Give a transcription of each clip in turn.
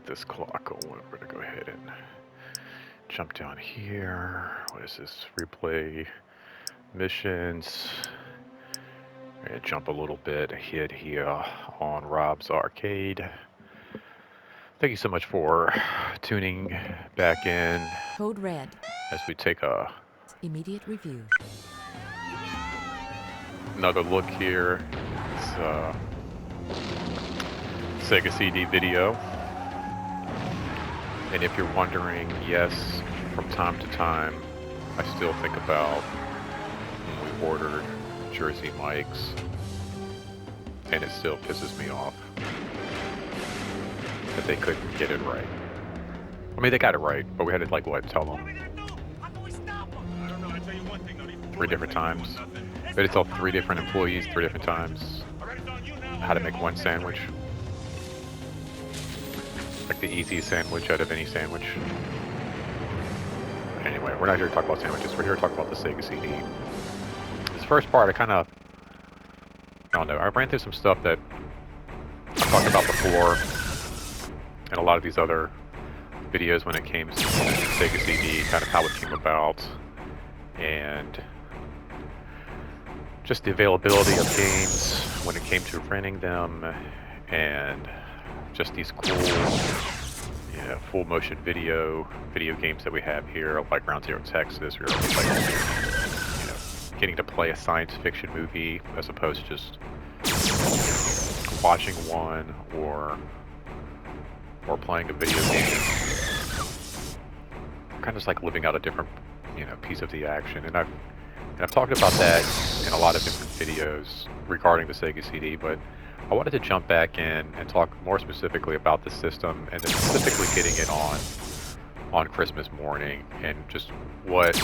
get this clock going. We're gonna go ahead and jump down here. What is this? Replay missions. We're gonna jump a little bit ahead here on Rob's Arcade. Thank you so much for tuning back in. Code red. As we take Immediate review. another look here. It's Sega CD video. And if you're wondering, yes, from time to time, I still think about when we ordered Jersey mics, and it still pisses me off that they couldn't get it right. I mean, they got it right, but we had to, like, what, tell them 3 different times? We had to tell 3 different employees 3 different times how to make one sandwich. Like the easiest sandwich out of any sandwich. Anyway, we're not here to talk about sandwiches. We're here to talk about the Sega CD. This first part, I don't know. I ran through some stuff that I've talked about before and a lot of these other videos when it came to Sega CD, kind of how it came about, and just the availability of games when it came to renting them, and just these cool, full motion video games that we have here, like Ground Zero Texas. We were like, getting to play a science fiction movie as opposed to just watching one or playing a video game. Kind of just like living out a different, piece of the action. And I've talked about that in a lot of different videos regarding the Sega CD, but I wanted to jump back in and talk more specifically about the system, and then specifically getting it on Christmas morning, and just what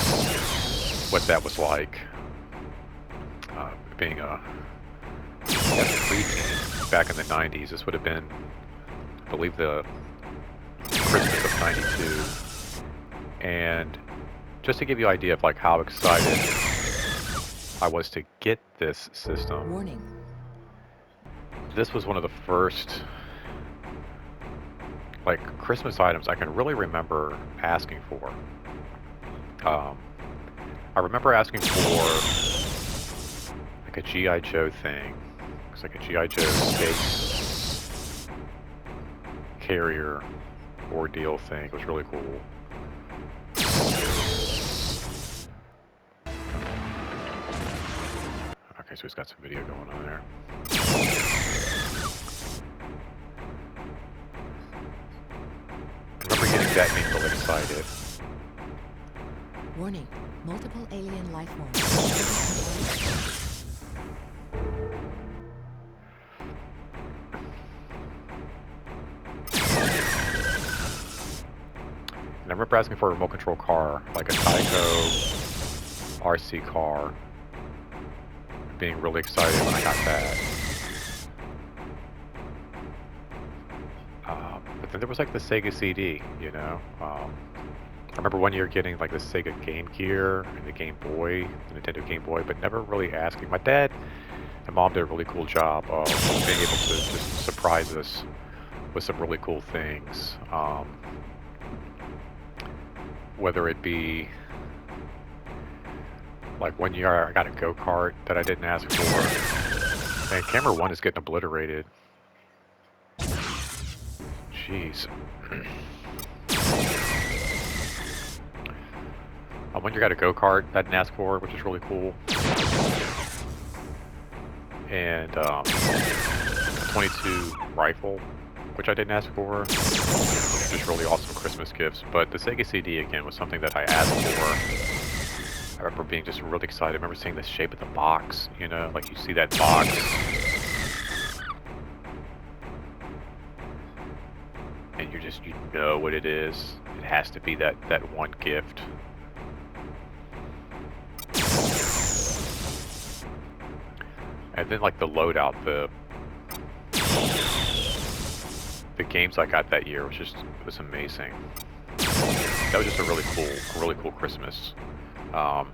that was like. Being a preteen back in the 90s, this would have been, I believe, the Christmas of '92, and just to give you an idea of like how excited I was to get this system. Warning. This was one of the first, like, Christmas items I can really remember asking for. I remember asking for, like, a G.I. Joe thing. It's like a G.I. Joe space carrier ordeal thing. It was really cool. Okay, so he's got some video going on there. I remember getting that being really excited. Warning. Multiple alien life forms. And I remember asking for a remote control car, like a Tyco RC car. Being really excited when I got that. But then there was like the Sega CD, I remember one year getting like the Sega Game Gear and the Game Boy, the Nintendo Game Boy, but never really asking. My dad and mom did a really cool job of being able to just surprise us with some really cool things. Whether it be, like, one year I got a go-kart that I didn't ask for. And camera 1 is getting obliterated. Jeez. One year I got a go-kart that I didn't ask for, which is really cool. And a 22 rifle, which I didn't ask for. Just really awesome Christmas gifts. But the Sega CD, again, was something that I asked for. I remember being just really excited. I remember seeing the shape of the box, like you see that box. And you know what it is. It has to be that one gift. And then like the loadout, the games I got that year it was amazing. That was just a really cool Christmas. I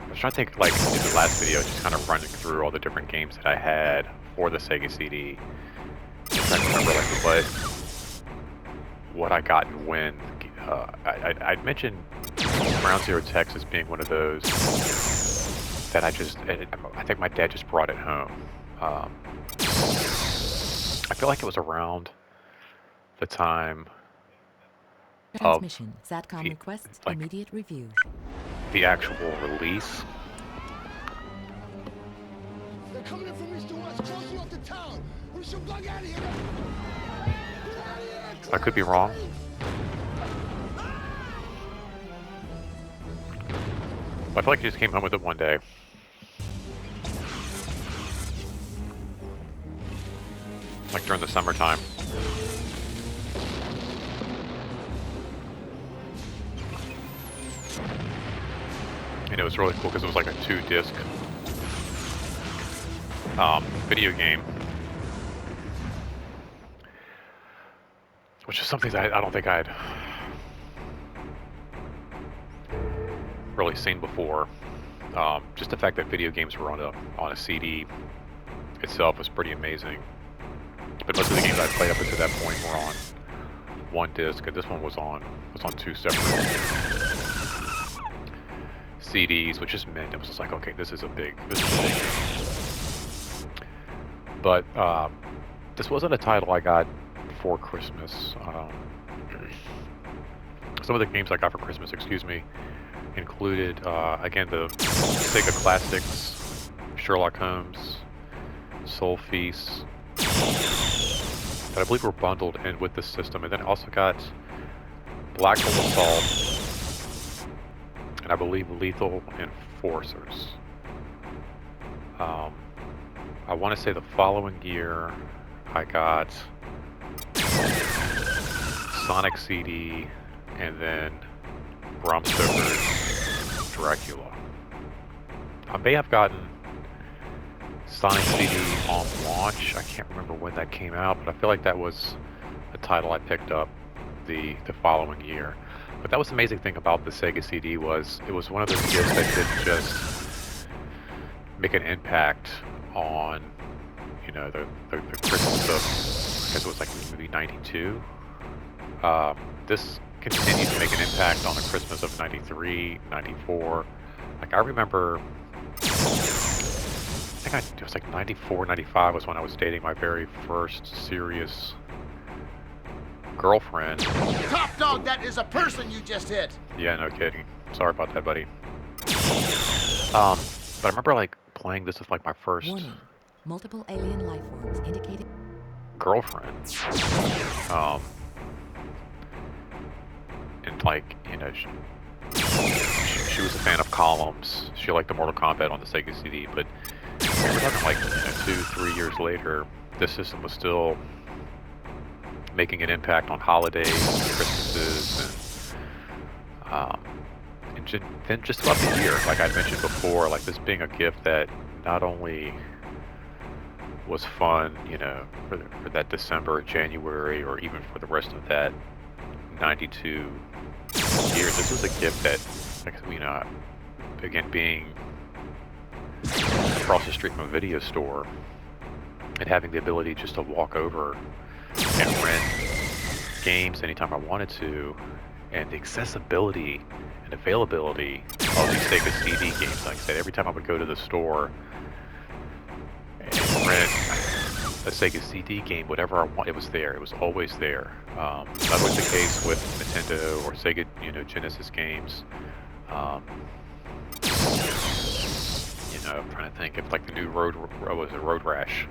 was trying to think, like, in the last video, just kind of running through all the different games that I had for the Sega CD. I'm trying to remember, like, what I got and when. I'd mentioned Ground Zero Texas being one of those that I think my dad just brought it home. Um, I feel like it was around the time of Transmission. SATCOM the, requests like, immediate review. the actual release. They're coming in from east to west, crossing off the town. We should bug out of here. Get out of here. I could be wrong. I feel like he just came home with it one day. Like during the summertime. And it was really cool because it was like a 2-disc video game. Which is something that I don't think I'd really seen before. Just the fact that video games were on a CD itself was pretty amazing. But most of the games I played up until that point were on one disc, and this one was on 2 separate CDs, which just meant it was just like, okay, this is a big game. But this wasn't a title I got for Christmas. Some of the games I got for Christmas, included again the Sega classics, Sherlock Holmes, Soul Feast, that I believe were bundled in with the system, and then I also got Black Hole Assault, and I believe Lethal Enforcers. I want to say the following year I got Sonic CD, and then Bram Stoker's Dracula. I may have gotten Sonic CD on launch. I can't remember when that came out, but I feel like that was a title I picked up the following year. But that was the amazing thing about the Sega CD was it was one of those gifts that didn't just make an impact on, you know, the Christmas of, I guess it was like maybe 92. This continued to make an impact on the Christmas of 93, 94. Like I remember, it was like 94, 95 was when I was dating my very first serious girlfriend. Top dog, that is a person you just hit. Yeah, no kidding. Sorry about that, buddy. But I remember like playing this with like my first Warning. Multiple alien life forms indicated. girlfriend. And like, you know, she was a fan of Columns. She liked the Mortal Kombat on the Sega CD, but we were talking like, 2-3 years later, this system was still making an impact on holidays, Christmases, and then just throughout the year, like I mentioned before, like this being a gift that not only was fun, for that December, January, or even for the rest of that 92 years. This was a gift that, again, being across the street from a video store and having the ability just to walk over and rent games anytime I wanted to, and the accessibility and availability of these Sega CD games. Like I said, every time I would go to the store and rent a Sega CD game, whatever I want, it was there. It was always there. That was the case with Nintendo or Sega, Genesis games. I'm trying to think if like the new Road Rash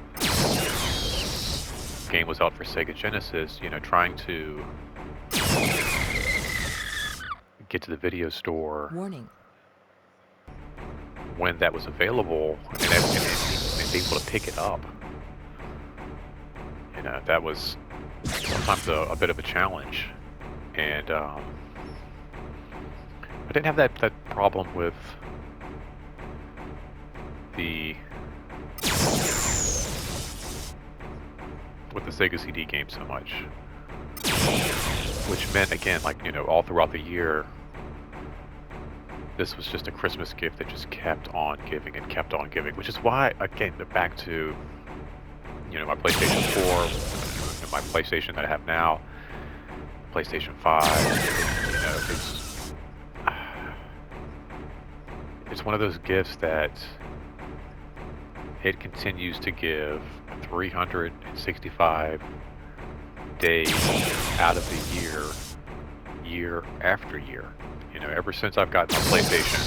game was out for Sega Genesis, trying to get to the video store. Warning. When that was available and be able to pick it up. That was sometimes a bit of a challenge. And I didn't have that problem with the Sega CD game so much, which meant, again, all throughout the year, this was just a Christmas gift that just kept on giving and kept on giving, which is why, again, back to my PlayStation 4 and my PlayStation that I have now, PlayStation 5. You know, it's one of those gifts that it continues to give 365 days out of the year after year. You know, ever since I've gotten a PlayStation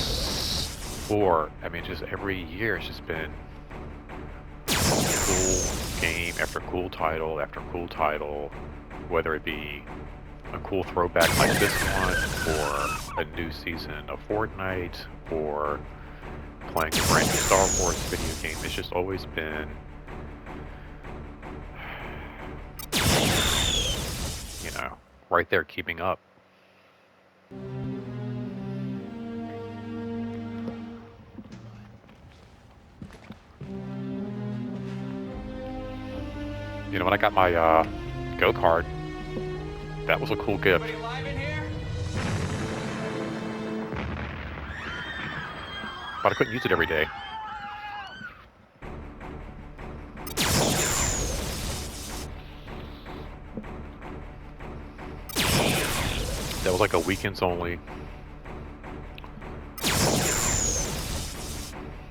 4, I mean, just every year it's just been cool game after cool title after cool title, whether it be a cool throwback like this one, or a new season of Fortnite, or playing a brand new Star Wars video game. It's just always been, you know, right there keeping up. You know, when I got my go-kart, that was a cool gift. But I couldn't use it every day. That was like a weekends only.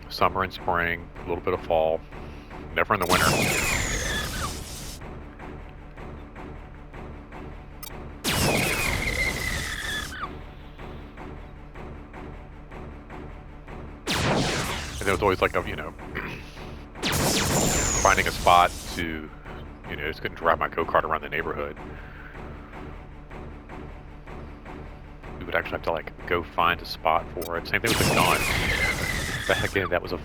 Summer and spring, a little bit of fall, never in the winter. And there was always like a, you know, finding a spot to, you know, just couldn't drive my go-kart around the neighborhood. We would actually have to like go find a spot for it. Same thing with the gun. Back again, that was a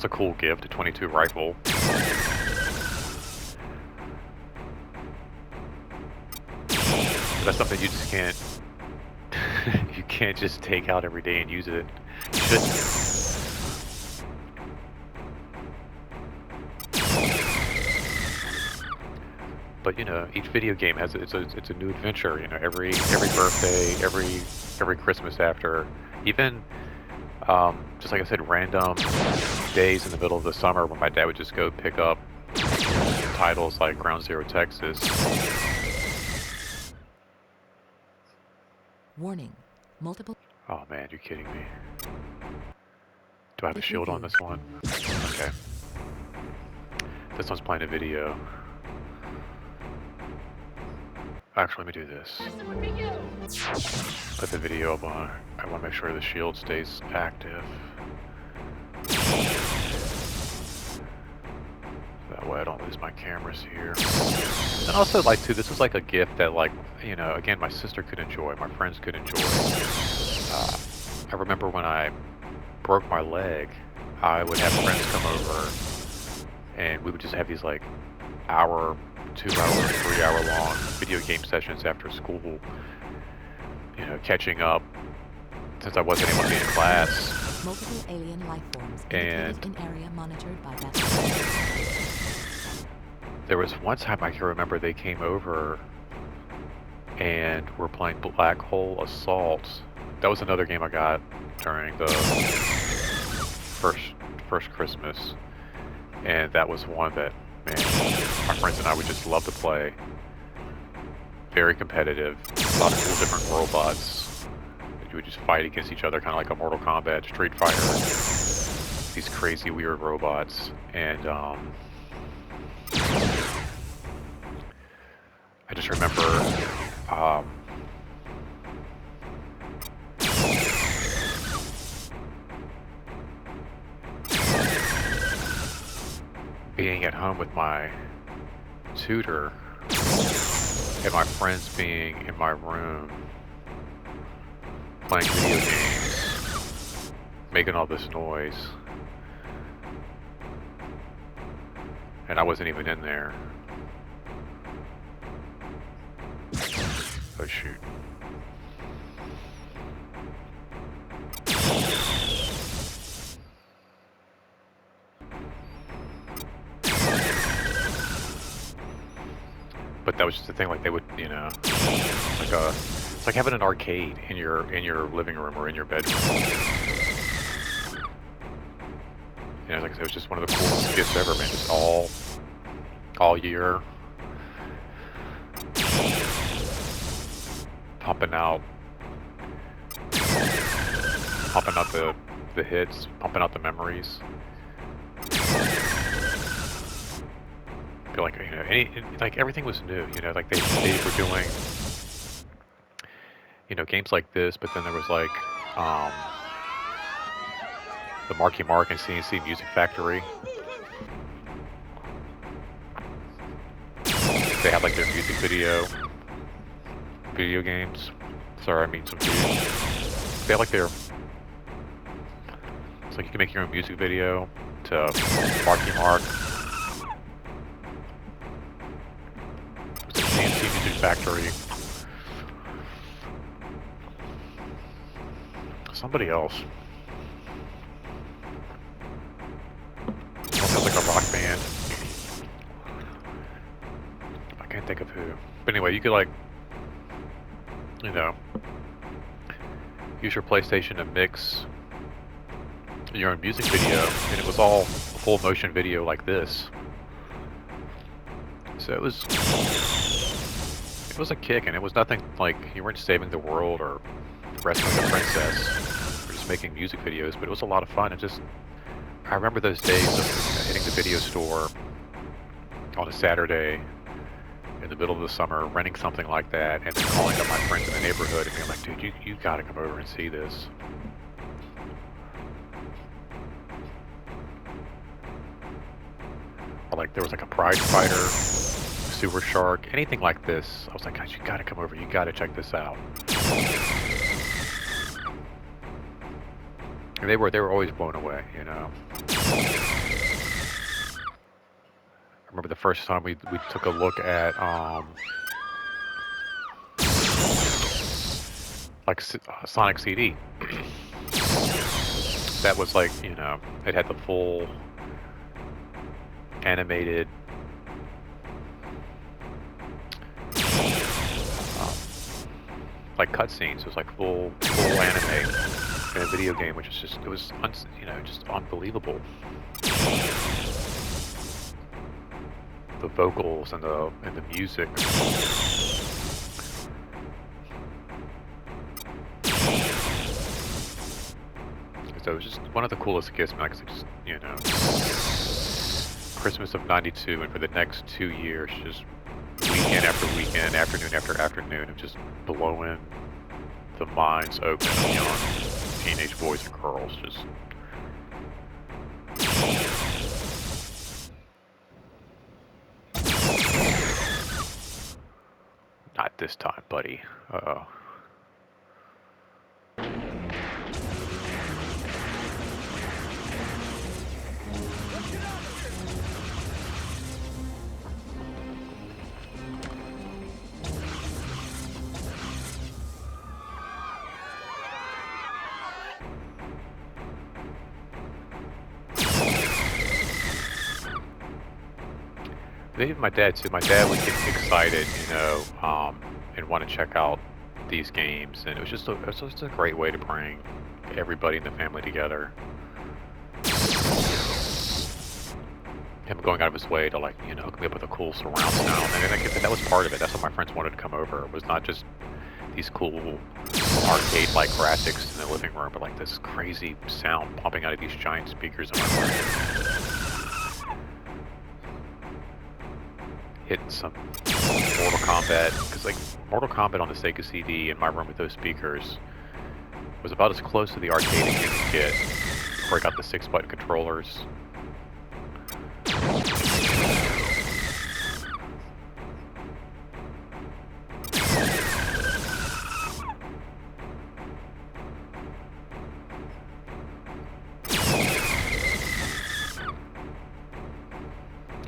cool gift, a .22 rifle. But that's something you just can't, you can't just take out every day and use it. You shouldn't. But you know, each video game has it's a new adventure. You know, every birthday, every Christmas after, even just like I said, random days in the middle of the summer when my dad would just go pick up titles like Ground Zero Texas. Warning. Multiple. Oh man, you're kidding me. Do I have a shield on this one? Okay. This one's playing a video. Actually, let me do this. Put the video up on. I want to make sure the shield stays active. That way I don't lose my cameras here. And also, like, too, this was like a gift that, like, you know, again, my sister could enjoy, my friends could enjoy. I remember when I broke my leg, I would have friends come over, and we would just have these, like, hour, 2 hour, 3 hour long video game sessions after school, you know, catching up since I wasn't able to be in class. Multiple alien life forms And indicated in area monitored by that. There was one time I can remember they came over and were playing Black Hole Assault. That was another game I got during the first Christmas, and that was one that, man, my friends and I would just love to play. Very competitive, a lot of cool different robots. You would just fight against each other, kind of like a Mortal Kombat, Street Fighter. These crazy, weird robots, and I just remember being at home with my tutor and my friends being in my room playing video games, making all this noise, and I wasn't even in there. Oh shoot. But that was just the thing, like they would, you know, like it's like having an arcade in your living room or in your bedroom. You know, like I said, it was just one of the coolest gifts ever, man. Just all year. pumping out the hits, pumping out the memories. Feel like, you know, like everything was new. You know, like they were doing, you know, games like this, but then there was like the Marky Mark and CNC Music Factory. They had like their music video games. Sorry, I mean some video. They had like their, it's like you can make your own music video to Marky Mark. It was a CNC Music Factory. Somebody else. Sounds like a rock band. I can't think of who. But anyway, you could like, you know, use your PlayStation to mix your own music video, and it was all full motion video like this. So it was a kick, and it was nothing like you weren't saving the world or rescuing a princess or just making music videos, but it was a lot of fun. And just, I remember those days of hitting the video store on a Saturday in the middle of the summer, renting something like that, and then calling up my friends in the neighborhood and being like, dude, you gotta come over and see this. Or like there was like a prize fighter, sewer shark, anything like this. I was like, guys, you gotta come over, you gotta check this out. And they were always blown away, you know. I remember the first time we took a look at like Sonic CD. That was like, you know, it had the full animated like cutscenes. It was like full anime in a video game, which is just, it was you know, just unbelievable. The vocals and the music. So it was just one of the coolest gifts, man. Cause it just, you know, Christmas of '92, and for the next 2 years, just weekend after weekend, afternoon after afternoon, of just blowing the minds open of young teenage boys and girls. Just not this time, buddy. Uh-oh. Even my dad too. My dad would get excited, you know, and want to check out these games, and it was just a great way to bring everybody in the family together. Him going out of his way to, like, you know, hook me up with a cool surround sound, and that was part of it. That's what my friends wanted to come over. It was not just these cool arcade-like graphics in the living room, but like this crazy sound pumping out of these giant speakers in my room. Hitting some Mortal Kombat, because like Mortal Kombat on the Sega CD in my room with those speakers was about as close to the arcade as you could get before I got the 6-button controllers.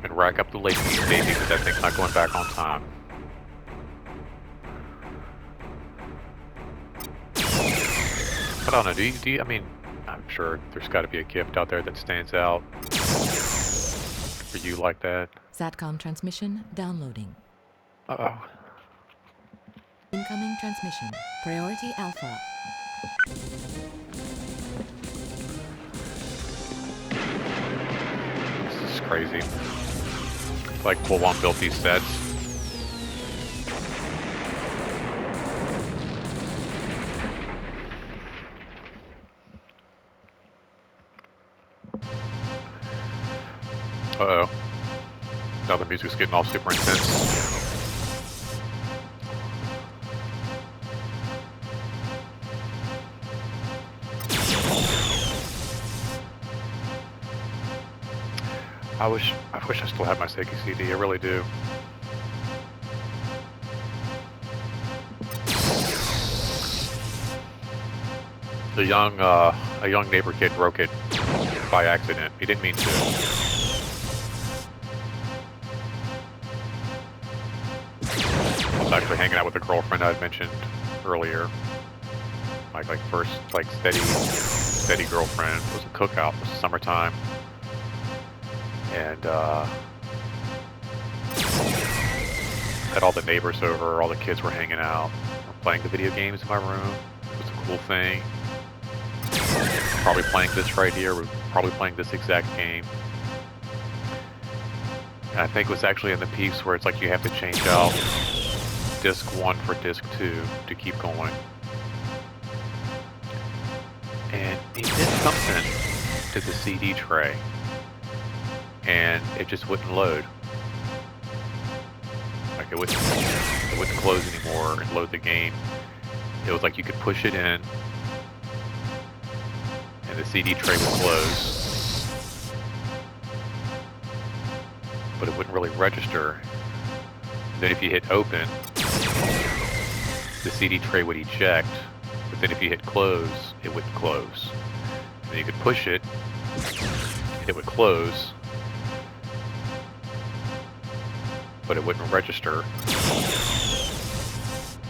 And rack up the latency, baby, because that thing's not going back on time. But I don't know, do you, I mean, I'm sure there's got to be a gift out there that stands out for you like that. SATCOM transmission downloading. Uh-oh. Incoming transmission. Priority Alpha. This is crazy. It's like full on built these sets. Uh-oh. Now the music's getting all super intense. I wish I still had my Sega CD. I really do. A young neighbor kid broke it by accident. He didn't mean to. I was actually hanging out with a girlfriend I had mentioned earlier. Like first, like steady girlfriend. It was a cookout. It was summertime. And, had all the neighbors over, all the kids were hanging out, were playing the video games in my room. It was a cool thing. Probably playing this right here, we're probably playing this exact game. And I think it was actually in the piece where it's like you have to change out disc 1 for disc 2 to keep going. And he did something to the CD tray, and it just wouldn't load. Like it wouldn't close anymore and load the game. It was like you could push it in, and the CD tray would close, but it wouldn't really register. And then if you hit open, the CD tray would eject, but then if you hit close, it wouldn't close. And then you could push it, and it would close, but it wouldn't register.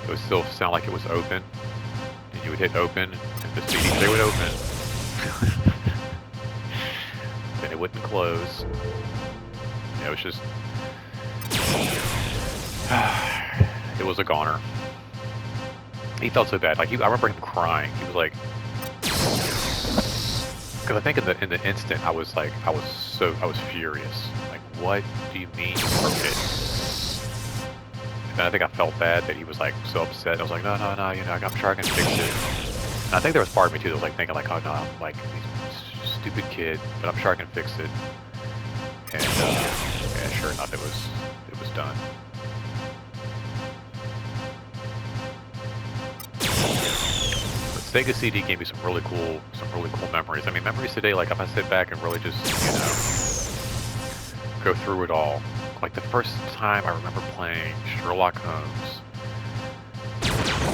It would still sound like it was open, and you would hit open, and the CD tray would open. Then it wouldn't close. It was just... it was a goner. He felt so bad. Like, I remember him crying. He was like... Because I think in the instant, I was furious. Like, what do you mean you broke it? And I think I felt bad that he was like so upset. I was like, no, you know, I'm sure I can fix it. And I think there was part of me too that was like thinking like, oh no, I'm like he's a stupid kid, but I'm sure I can fix it. And yeah, sure enough, it was done. But Sega CD gave me some really cool memories. I mean, memories today, like if I sit back and really just, you know, go through it all. Like the first time I remember playing Sherlock Holmes,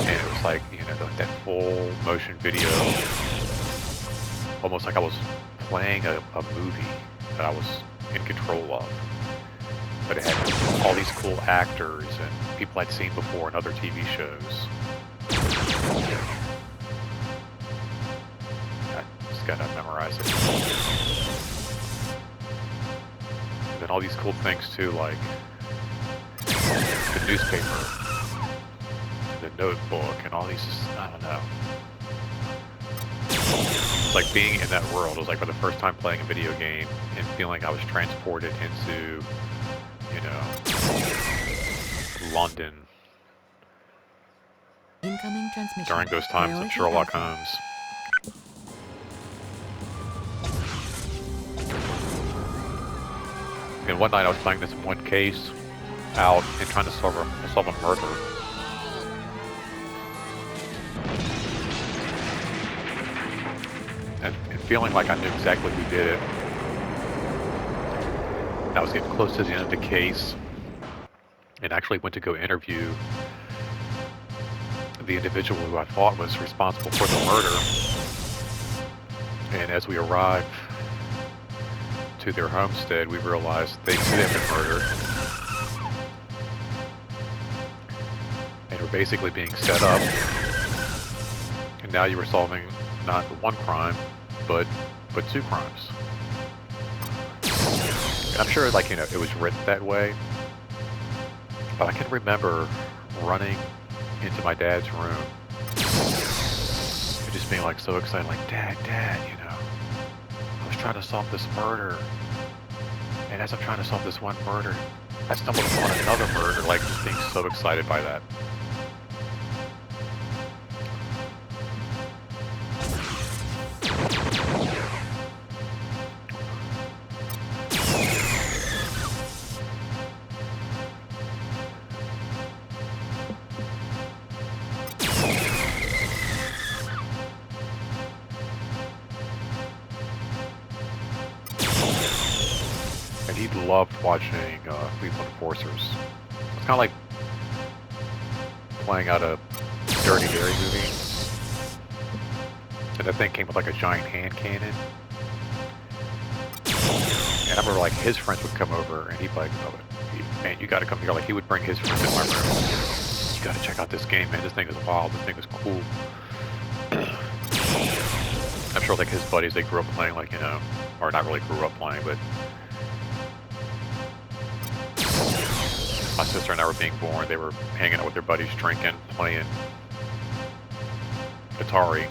and it was like, you know, that full motion video, almost like I was playing a movie that I was in control of. But it had all these cool actors and people I'd seen before in other TV shows. I just gotta memorize it. And all these cool things too, like the newspaper, the notebook, and all these, I don't know. It's like being in that world. It was like for the first time playing a video game and feeling I was transported into, you know, London Incoming transmission. during those times of Priority Sherlock Alpha. Holmes. And one night I was playing this one case out and trying to solve a murder. And feeling like I knew exactly who did it. And I was getting close to the end of the case and actually went to go interview the individual who I thought was responsible for the murder. And as we arrived to their homestead, we realized they too had been murdered. And were basically being set up. And now you were solving not one crime, but two crimes. And I'm sure, like, you know, it was written that way. But I can remember running into my dad's room and just being like so excited, like, Dad, you know, I was trying to solve this murder, and as I'm trying to solve this one murder, I stumbled upon another murder, like just being so excited by that. he loved watching Lethal Enforcers. It's kind of like playing out a Dirty Harry movie. And that thing came with like a giant hand cannon. And I remember like his friends would come over and he'd be like, oh, man, you gotta come here. Like he would bring his friends in my room. You gotta check out this game, man. This thing is wild. This thing is cool. I'm sure like his buddies, they grew up playing like, you know, or not really grew up playing, but my sister and I were being born. They were hanging out with their buddies, drinking, playing Atari.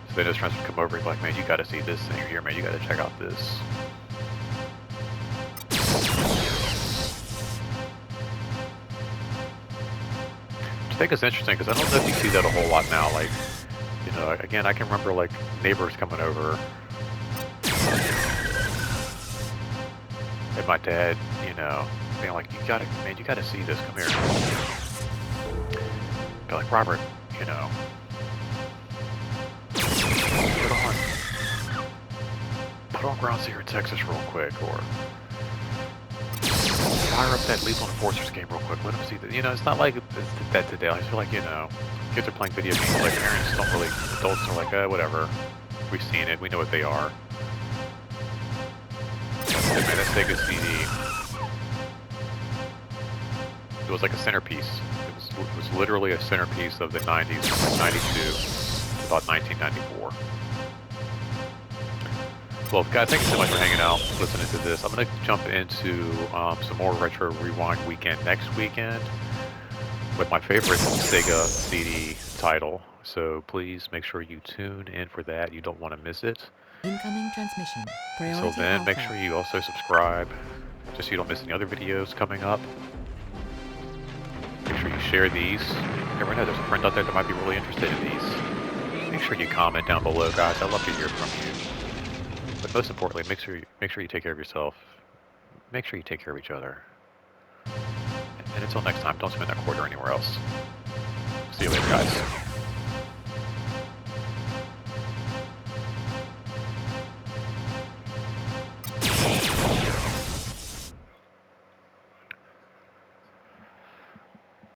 So then his friends would come over and be like, man, you gotta see this thing here, man. You gotta check out this. I think it's interesting because I don't know if you see that a whole lot now. Like, you know, again, I can remember like neighbors coming over. And my dad, you know, being like, man, you gotta see this, come here. Be like, Robert, you know, put on Ground Zero in Texas real quick, or fire up that Lethal Enforcers game real quick, let them see that. You know, it's not like it's that today. I feel like, you know, kids are playing video games, like parents don't really, adults are like, whatever, we've seen it, we know what they are. Man, that Sega CD, it was like a centerpiece. It was literally a centerpiece of the 90s, from like 92 to about 1994. Well, guys, thank you so much for hanging out, listening to this. I'm going to jump into some more Retro Rewind weekend next weekend with my favorite Sega CD title. So please make sure you tune in for that. You don't want to miss it. Incoming transmission. Priority Until then, make Alpha. sure you also subscribe, just so you don't miss any other videos coming up. Make sure you share these. You never know, there's a friend out there that might be really interested in these. Make sure you comment down below, guys. I'd love to hear from you. But most importantly, make sure you take care of yourself. Make sure you take care of each other. And until next time, don't spend that quarter anywhere else. See you later, guys.